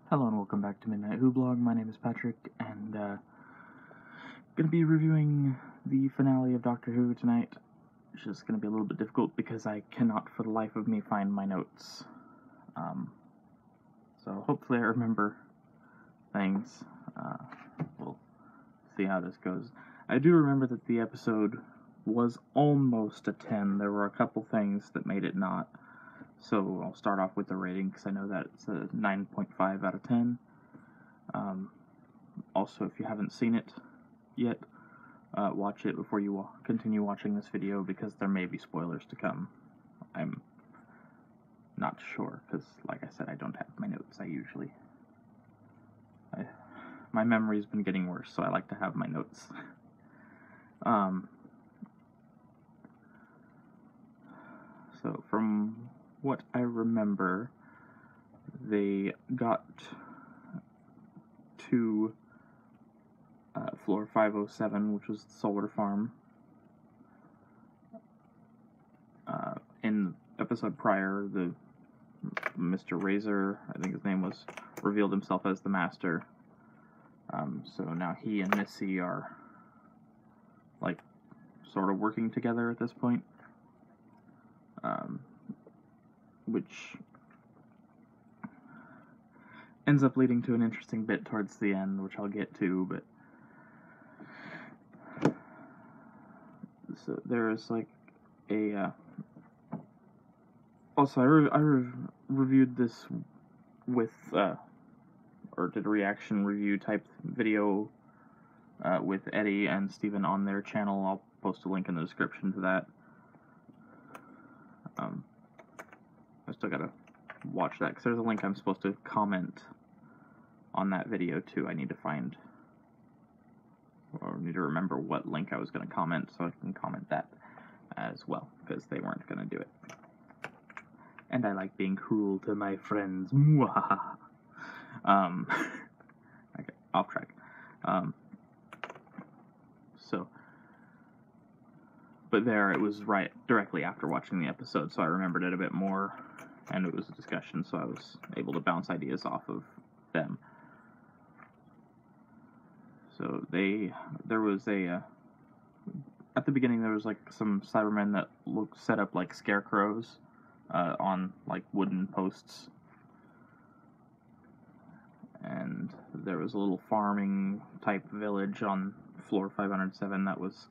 Hello and welcome back to Midnight Who Blog. My name is Patrick, and gonna be reviewing the finale of Doctor Who tonight. It's just gonna be a little bit difficult because I cannot for the life of me find my notes. So hopefully I remember things. We'll see how this goes. I do remember that the episode was almost a 10. There were a couple things that made it not. So I'll start off with the rating because I know that it's a 9.5 out of 10. Also, if you haven't seen it yet, watch it before you continue watching this video because there may be spoilers to come. I'm not sure because, like I said, I don't have my notes. My memory's been getting worse, so I like to have my notes. So from what I remember, they got to floor 507, which was the solar farm. In episode prior, the Mr. Razor, I think his name was, revealed himself as the Master. So now he and Missy are, like, sort of working together at this point. Which ends up leading to an interesting bit towards the end, which I'll get to, but so there's like a also I reviewed this with or did a reaction review type video with Eddie and Steven on their channel. I'll post a link in the description to that. I still gotta watch that because there's a link I'm supposed to comment on that video too. I need to find, or need to remember what link I was going to comment so I can comment that as well, because they weren't going to do it. And I like being cruel to my friends. Okay, off track. But there, it was right directly after watching the episode, so I remembered it a bit more, and it was a discussion, so I was able to bounce ideas off of them. So there was at the beginning there was like some Cybermen that set up like scarecrows on like wooden posts, and there was a little farming type village on floor 507 that was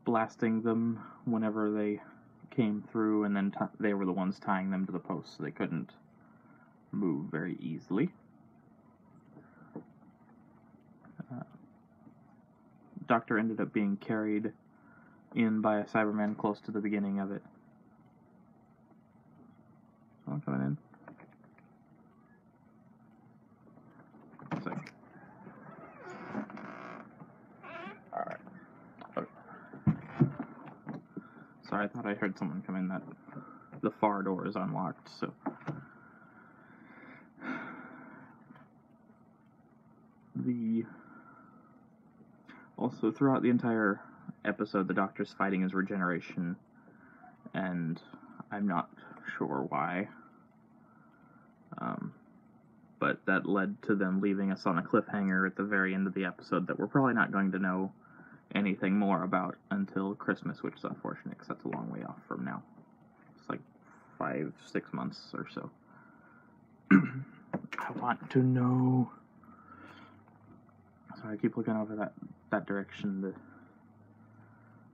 blasting them whenever they came through, and then they were the ones tying them to the posts so they couldn't move very easily. Doctor ended up being carried in by a Cyberman close to the beginning of it. Someone coming in? One sec. Alright. Okay. Sorry, I thought I heard someone come in. That the far door is unlocked, so. Also, throughout the entire episode, the Doctor's fighting his regeneration, and I'm not sure why. But that led to them leaving us on a cliffhanger at the very end of the episode that we're probably not going to know anything more about until Christmas, which is unfortunate because that's a long way off from now. It's like 5-6 months or so. I want to know. So I keep looking over that direction. The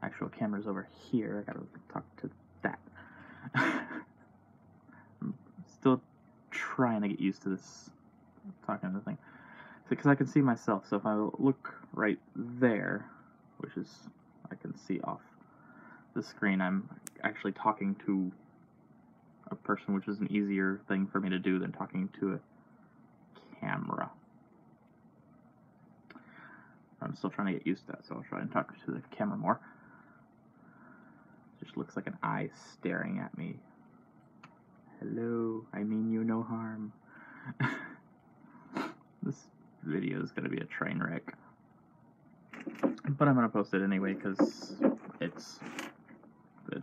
actual camera's over here. I gotta talk to that. I'm still trying to get used to this talking to the thing. Because I can see myself, so if I look right there, which is, I can see off the screen, I'm actually talking to a person, which is an easier thing for me to do than talking to a camera. I'm still trying to get used to that, so I'll try and talk to the camera more. It just looks like an eye staring at me. Hello, I mean you no harm. This video is going to be a train wreck. But I'm going to post it anyway, because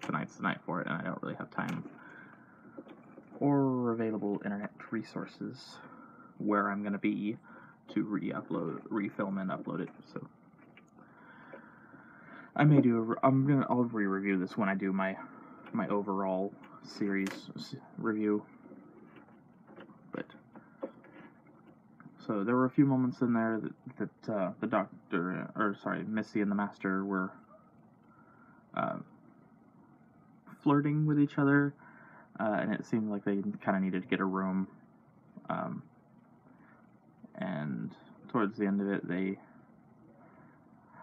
tonight's the night for it, and I don't really have time or available internet resources where I'm going to be to refilm and upload it. So I may do I'll re-review this when I do my overall series review. But so there were a few moments in there that the doctor, or sorry, Missy and the Master were flirting with each other, and it seemed like they kind of needed to get a room. And towards the end of it,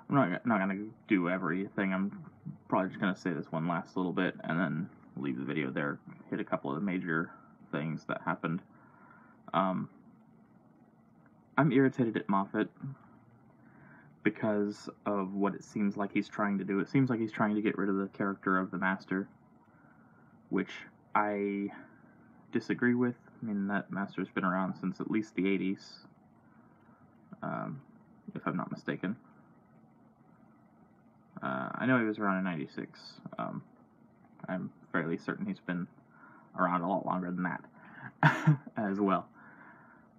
I'm not gonna do everything. I'm probably just gonna say this one last little bit and then leave the video there. Hit a couple of the major things that happened. I'm irritated at Moffat because of what it seems like he's trying to do. It seems like he's trying to get rid of the character of the Master, which I disagree with. I mean, that Master's been around since at least the 80s, if I'm not mistaken. I know he was around in 96. I'm fairly certain he's been around a lot longer than that as well.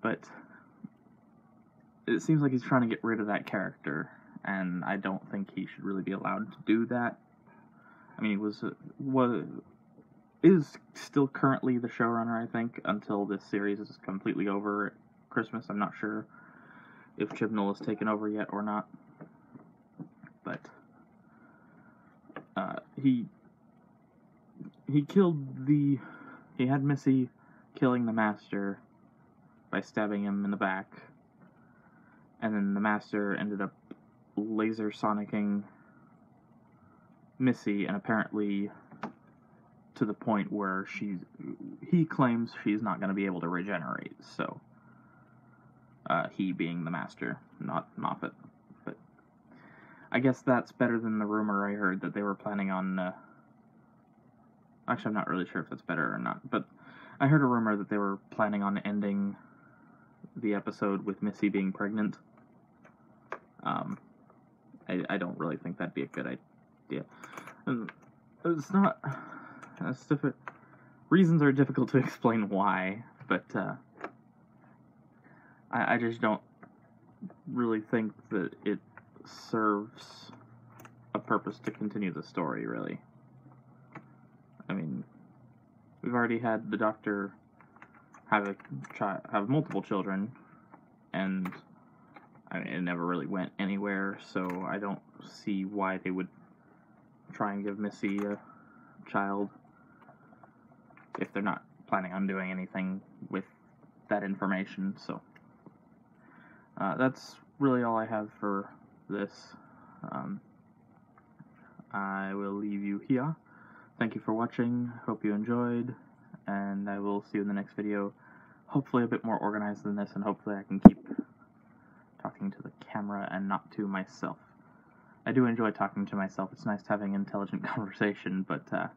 But it seems like he's trying to get rid of that character, and I don't think he should really be allowed to do that. I mean, he is still currently the showrunner, I think, until this series is completely over at Christmas. I'm not sure if Chibnall has taken over yet or not. But he had Missy killing the Master by stabbing him in the back, and then the Master ended up laser sonicking Missy, and apparently to the point where he claims she's not going to be able to regenerate. So he being the Master, not Moffat. But I guess that's better than the rumor I heard that they were planning on actually, I'm not really sure if that's better or not, but I heard a rumor that they were planning on ending the episode with Missy being pregnant. I don't really think that'd be a good idea. It's not. Reasons are difficult to explain why, but I just don't really think that it serves a purpose to continue the story, really. I mean, we've already had the Doctor have multiple children, and I mean, it never really went anywhere, so I don't see why they would try and give Missy a child if they're not planning on doing anything with that information. So that's really all I have for this. I will leave you here. Thank you for watching. Hope you enjoyed, and I will see you in the next video. Hopefully a bit more organized than this, and hopefully I can keep talking to the camera and not to myself. I do enjoy talking to myself. It's nice having intelligent conversation, but I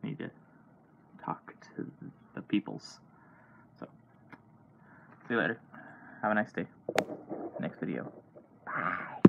need to talk to the peoples. So, see you later. Have a nice day. Next video. Bye.